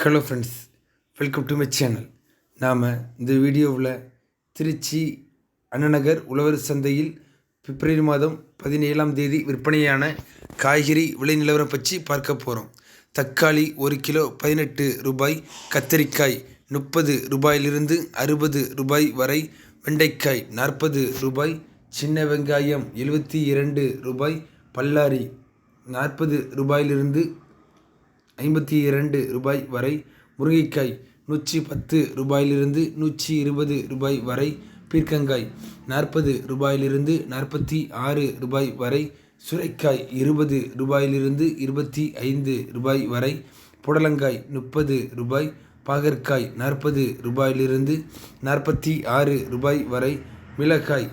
Hello friends, welcome to my channel. நாம் இந்த வீடியோவில் திருச்சி அண்ணாநகர் உழவர் சந்தையில் பிப்ரவரி மாதம் 17ஆம் தேதி விற்பனையான காய்கறி விலை நிலவரம் பற்றி பார்க்க போகிறோம். தக்காளி 1 கிலோ 18 ரூபாய், கத்தரிக்காய் 30 ரூபாயிலிருந்து 60 ரூபாய் வரை, வெண்டைக்காய் 40 ரூபாய், சின்ன வெங்காயம் 72 ரூபாய், பல்லாரி 40 ரூபாயிலிருந்து 52 ரூபாய் வரை, முருங்கைக்காய் 110 ரூபாயிலிருந்து 120 ரூபாய் வரை, பீர்க்கங்காய் 40 ரூபாயிலிருந்து 46 ரூபாய் வரை, சுரைக்காய் 20 ரூபாயிலிருந்து 25 ரூபாய் வரை, புடலங்காய் 30 ரூபாய், பாகற்காய் 40 ரூபாயிலிருந்து 46 ரூபாய் வரை, மிளகாய்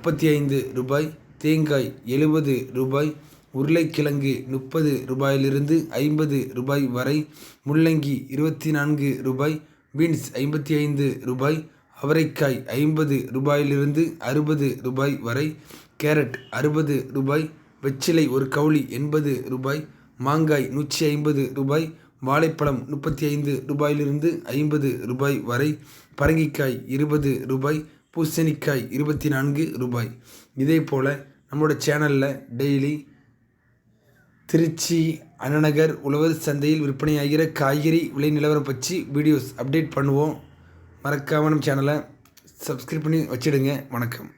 35 ரூபாய், தேங்காய் 70 ரூபாய், உருளைக்கிழங்கு 30 ரூபாயிலிருந்து 50 ரூபாய் வரை, முள்ளங்கி 24 ரூபாய், பீன்ஸ் 55 ரூபாய், அவரைக்காய் 50 ரூபாயிலிருந்து 60 ரூபாய் வரை, கேரட் 60 ரூபாய், வெற்றிலை ஒரு கவுளி 80 ரூபாய், மாங்காய் 150 ரூபாய், வாழைப்பழம் 35 ரூபாயிலிருந்து 50 ரூபாய் வரை, பரங்கிக்காய் 20 ரூபாய், பூசணிக்காய் 24 ரூபாய். இதே போல் நம்மளோட சேனலில் டெய்லி திருச்சி அண்ணாநகர் உழவர் சந்தையில் விற்பனையாகிற காய்கறி விலை நிலவரம் பற்றி வீடியோஸ் அப்டேட் பண்ணுவோம். மறக்காமல் நம்ம சேனலை சப்ஸ்கிரைப் பண்ணி வச்சிடுங்க. வணக்கம்.